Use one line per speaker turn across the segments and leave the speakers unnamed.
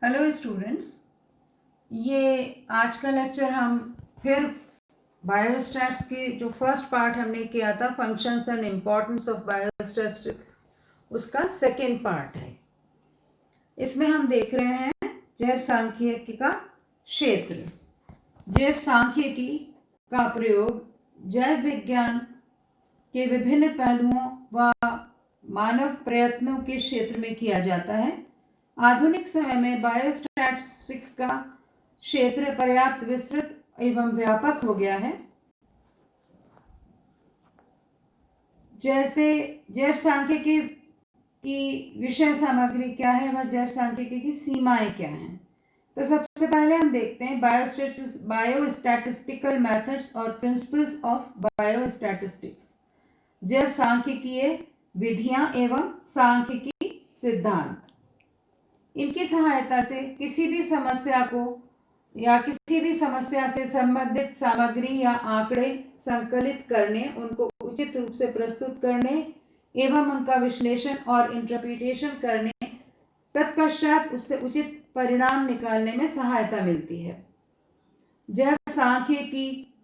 Hello students, ये आज का लेक्चर हम फिर बायोस्टैट्स के जो फर्स्ट पार्ट हमने किया था functions and importance of biostatistics, उसका सेकेंड पार्ट है। इसमें हम देख रहे हैं जैव सांख्यिकी का क्षेत्र। जैव सांख्यिकी का प्रयोग जैव विज्ञान के विभिन्न पहलुओं व मानव प्रयत्नों के क्षेत्र में किया जाता है। आधुनिक समय में बायोस्टैटिस्टिक्स का क्षेत्र पर्याप्त विस्तृत एवं व्यापक हो गया है। जैसे जैव सांख्यिकी की विषय सामग्री क्या है व जैव सांख्यिकी की सीमाएं क्या हैं। तो सबसे पहले हम देखते हैं बायोस्टैटिस्टिकल मेथड्स और प्रिंसिपल्स ऑफ बायोस्टैटिस्टिक्स। जैव सांख्यिकीय विधियां एवं सांख्यिकी सिद्धांत। इनकी सहायता से किसी भी समस्या को या किसी भी समस्या से संबंधित सामग्री या आंकड़े संकलित करने, उनको उचित रूप से प्रस्तुत करने एवं उनका विश्लेषण और इंटरप्रिटेशन करने, तत्पश्चात उससे उचित परिणाम निकालने में सहायता मिलती है। जैव सांख्यिकी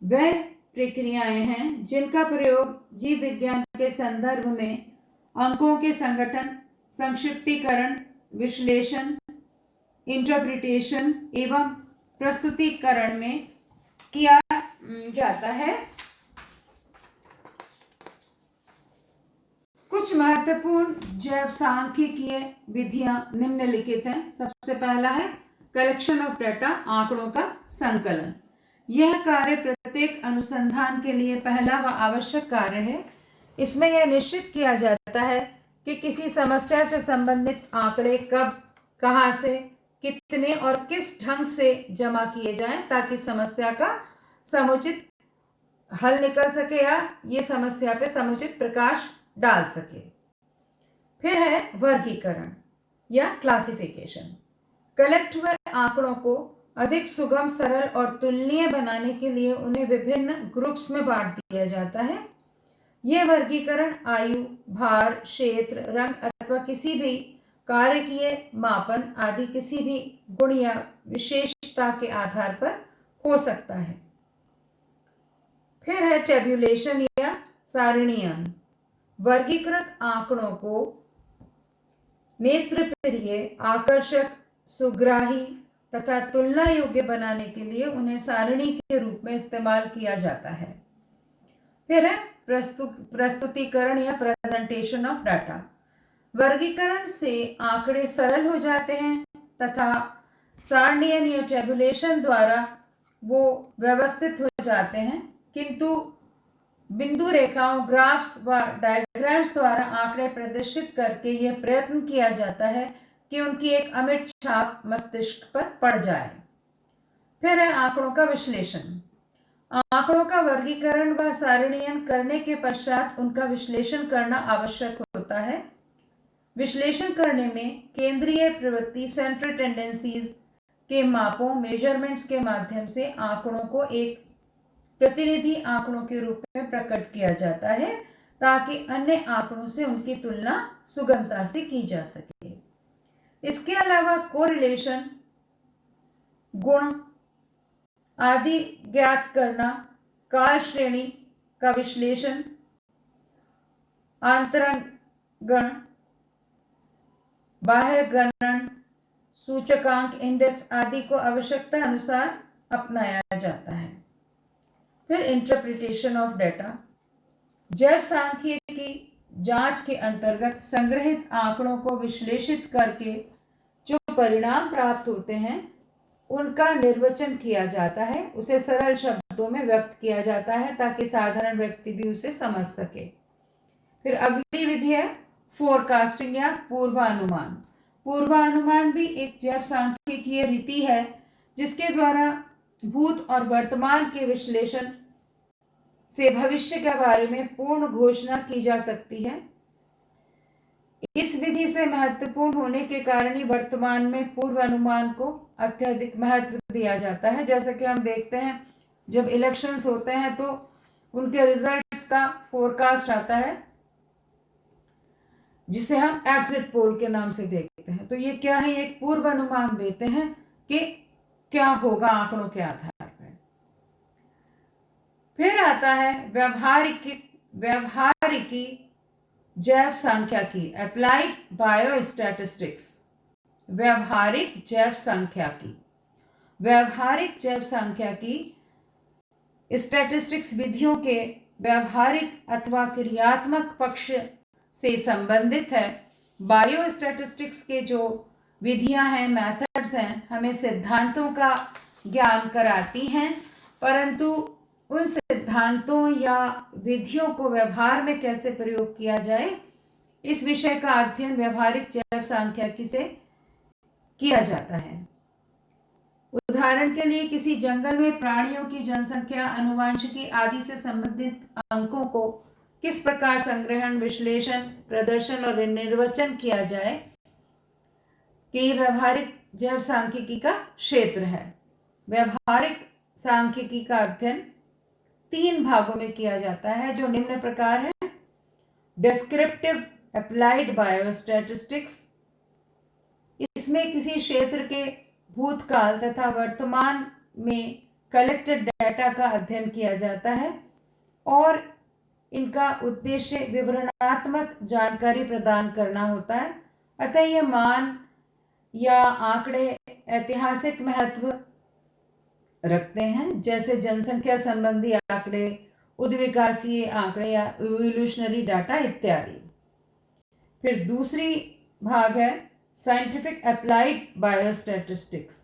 वह प्रक्रियाएं हैं जिनका प्रयोग जीव विज्ञान के संदर्भ में अंकों के संगठन, संक्षिप्तीकरण, विश्लेषण, इंटरप्रिटेशन एवं प्रस्तुतिकरण में किया जाता है। कुछ महत्वपूर्ण जैव सांख्यिकीय विधियां निम्नलिखित हैं। सबसे पहला है कलेक्शन ऑफ डाटा, आंकड़ों का संकलन। यह कार्य प्रत्येक अनुसंधान के लिए पहला व आवश्यक कार्य है। इसमें यह निश्चित किया जाता है कि किसी समस्या से संबंधित आंकड़े कब, कहाँ से, कितने और किस ढंग से जमा किए जाएं ताकि समस्या का समुचित हल निकल सके या ये समस्या पे समुचित प्रकाश डाल सके। फिर है वर्गीकरण या क्लासिफिकेशन। कलेक्ट हुए आंकड़ों को अधिक सुगम, सरल और तुलनीय बनाने के लिए उन्हें विभिन्न ग्रुप्स में बांट दिया जाता है। यह वर्गीकरण आयु, भार, क्षेत्र, रंग अथवा किसी भी कार्यकीय मापन आदि किसी भी गुण या विशेषता के आधार पर हो सकता है। फिर है टेब्यूलेशन या सारणीकरण। वर्गीकृत आंकड़ों को नेत्रप्रिय, आकर्षक, सुग्राही तथा तुलना योग्य बनाने के लिए उन्हें सारणी के रूप में इस्तेमाल किया जाता है। फिर है प्रस्तुतिकरण या प्रेजेंटेशन ऑफ डाटा। वर्गीकरण से आंकड़े सरल हो जाते हैं तथा सारणीयन या टेबुलेशन द्वारा वो व्यवस्थित हो जाते हैं, किंतु बिंदु रेखाओं, ग्राफ्स व डायग्राम्स द्वारा आंकड़े प्रदर्शित करके यह प्रयत्न किया जाता है कि उनकी एक अमिट छाप मस्तिष्क पर पड़ जाए। फिर है आंकड़ों का विश्लेषण। आंकड़ों का वर्गीकरण व सारणीयन करने के पश्चात उनका विश्लेषण करना आवश्यक होता है। विश्लेषण करने में केंद्रीय प्रवृत्ति, सेंट्रल टेंडेंसीज के मापों, मेजरमेंट्स के माध्यम से आंकड़ों को एक प्रतिनिधि आंकड़ों के रूप में प्रकट किया जाता है ताकि अन्य आंकड़ों से उनकी तुलना सुगमता से की जा सके। इसके अलावा कोरिलेशन, गुण आदि ज्ञात करना, काल श्रेणी का विश्लेषण, आंतरगण, बाह्य गणन, सूचकांक, इंडेक्स आदि को आवश्यकता अनुसार अपनाया जाता है। फिर इंटरप्रिटेशन ऑफ डाटा। जैव सांख्यिकी जांच के अंतर्गत संग्रहित आंकड़ों को विश्लेषित करके जो परिणाम प्राप्त होते हैं उनका निर्वचन किया जाता है, उसे सरल शब्दों में व्यक्त किया जाता है ताकि साधारण व्यक्ति भी उसे समझ सके। फिर अगली विधि है फोरकास्टिंग या पूर्वानुमान। पूर्वानुमान भी एक जैव सांख्यिकीय रीति है जिसके द्वारा भूत और वर्तमान के विश्लेषण से भविष्य के बारे में पूर्ण घोषणा की जा सकती है। इस विधि से महत्वपूर्ण होने के कारण ही वर्तमान में पूर्व अनुमान को अत्यधिक महत्व दिया जाता है। जैसे कि हम देखते हैं जब इलेक्शंस होते हैं तो उनके रिजल्ट्स का फोरकास्ट आता है। जिसे हम एग्जिट पोल के नाम से देखते हैं। तो ये क्या है, एक पूर्वानुमान देते हैं कि क्या होगा आंकड़ों के आधार पर। फिर आता है व्यवहारिकी जैव सांख्यिकी, अप्लाइड बायोस्टैटिस्टिक्स। व्यवहारिक जैव सांख्यिकी, व्यवहारिक जैव सांख्यिकी स्टैटिस्टिक्स विधियों के व्यवहारिक अथवा क्रियात्मक पक्ष से संबंधित है। बायोस्टैटिस्टिक्स के जो विधियां हैं, मेथड्स हैं, हमें सिद्धांतों का ज्ञान कराती हैं, परंतु उन सिद्धांतों या विधियों को व्यवहार में कैसे प्रयोग किया जाए, इस विषय का अध्ययन व्यवहारिक जैव सांख्यिकी से किया जाता है। उदाहरण के लिए किसी जंगल में प्राणियों की जनसंख्या, आनुवंशिकी आदि से संबंधित अंकों को किस प्रकार संग्रहण, विश्लेषण, प्रदर्शन और निर्वचन किया जाए कि व्यवहारिक जैव सांख्यिकी का क्षेत्र है। व्यवहारिक सांख्यिकी का अध्ययन 3 भागों में किया जाता है, जो निम्न प्रकार है। डिस्क्रिप्टिव अप्लाइड बायोस्टैटिस्टिक्स, इसमें किसी क्षेत्र के भूतकाल तथा वर्तमान में कलेक्टेड डाटा का अध्ययन किया जाता है और इनका उद्देश्य विवरणात्मक जानकारी प्रदान करना होता है। अतः ये मान या आंकड़े ऐतिहासिक महत्व रखते हैं, जैसे जनसंख्या संबंधी आंकड़े, उद्विकासीय आंकड़े या इवोल्यूशनरी डाटा इत्यादि। फिर दूसरी भाग है साइंटिफिक अप्लाइड बायोस्टैटिस्टिक्स,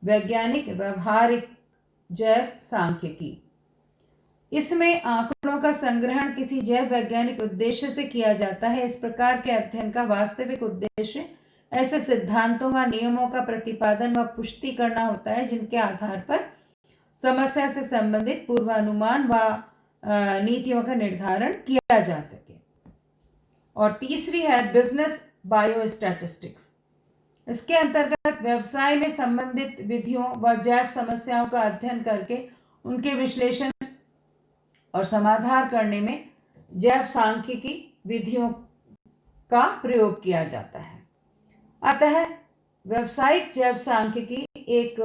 वैज्ञानिक व्यवहारिक जैव सांख्यिकी। इसमें आंकड़ों का संग्रहण किसी जैव वैज्ञानिक उद्देश्य से किया जाता है। इस प्रकार के अध्ययन का वास्तविक उद्देश्य ऐसे सिद्धांतों व नियमों का प्रतिपादन व पुष्टि करना होता है जिनके आधार पर समस्या से संबंधित पूर्वानुमान व नीतियों का निर्धारण किया जा सके। और तीसरी है बिजनेस बायोस्टैटिस्टिक्स। इसके अंतर्गत व्यवसाय में संबंधित विधियों व जैव समस्याओं का अध्ययन करके उनके विश्लेषण और समाधान करने में जैव सांख्यिकी विधियों का प्रयोग किया जाता है। अतः व्यावसायिक जैव सांख्यिकी एक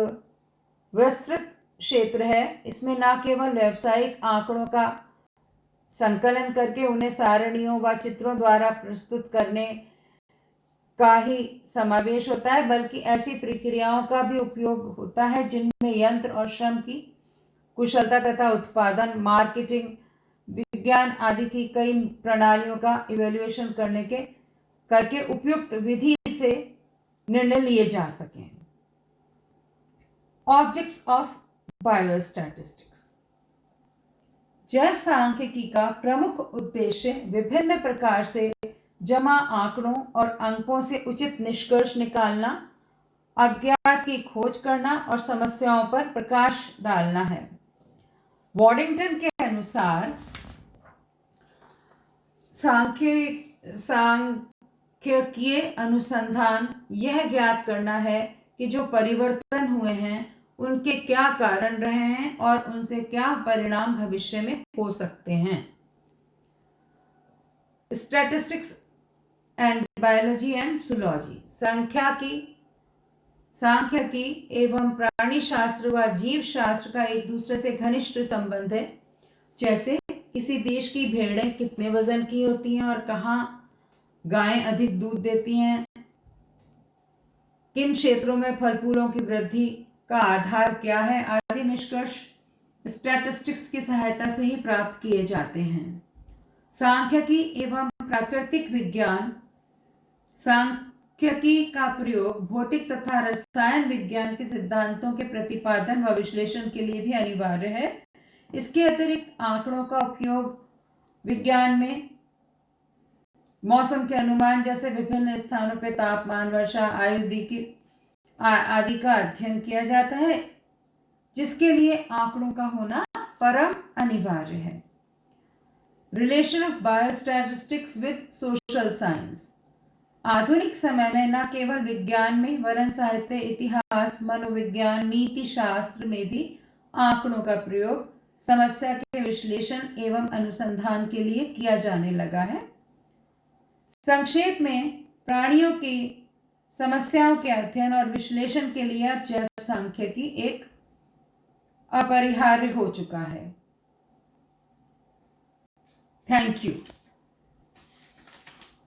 विस्तृत क्षेत्र है। इसमें न केवल व्यावसायिक आंकड़ों का संकलन करके उन्हें सारणियों व चित्रों द्वारा प्रस्तुत करने का ही समावेश होता है, बल्कि ऐसी प्रक्रियाओं का भी उपयोग होता है जिनमें यंत्र और श्रम की कुशलता तथा उत्पादन, मार्केटिंग, विज्ञान आदि की कई प्रणालियों का इवैल्यूएशन करके उपयुक्त विधि से निर्णय लिए जा सकें। Objects of biostatistics. जैव सांख्यिकी का प्रमुख उद्देश्य विभिन्न प्रकार से जमा आंकड़ों और अंकों से उचित निष्कर्ष निकालना, अज्ञात की खोज करना और समस्याओं पर प्रकाश डालना है। वॉडिंगटन के अनुसार सांख्यिकीय अनुसंधान यह ज्ञात करना है कि जो परिवर्तन हुए हैं उनके क्या कारण रहे हैं और उनसे क्या परिणाम भविष्य में हो सकते हैं। Statistics and biology and zoology. सांख्यिकी एवं प्राणी शास्त्र व जीव शास्त्र का एक दूसरे से घनिष्ठ संबंध है। जैसे किसी देश की भेड़ें कितने वजन की होती हैं और कहाँ गायें अधिक दूध देती हैं, किन क्षेत्रों में फल फूलों की वृद्धि का आधार क्या है, आदि निष्कर्ष स्टैटिस्टिक्स की सहायता से ही प्राप्त किए जाते हैं। सांख्यिकी एवं प्राकृतिक विज्ञान। सांख्यिकी का प्रयोग भौतिक तथा रसायन विज्ञान के सिद्धांतों के प्रतिपादन व विश्लेषण के लिए भी अनिवार्य है। इसके अतिरिक्त आंकड़ों का उपयोग विज्ञान में मौसम के अनुमान, जैसे विभिन्न स्थानों पर तापमान, वर्षा, आदि का अध्ययन किया जाता है, जिसके लिए आंकड़ों का होना परम अनिवार्य है। Relation of biostatistics with social science. आधुनिक समय में न केवल विज्ञान में वरन साहित्य, इतिहास, मनोविज्ञान, नीति शास्त्र में भी आंकड़ों का प्रयोग समस्या के विश्लेषण एवं अनुसंधान के लिए किया जाने लगा है। संक्षेप में प्राणियों की समस्याओं के अध्ययन और विश्लेषण के लिए अब जैव सांख्यिकी एक अपरिहार्य हो चुका है। Thank you.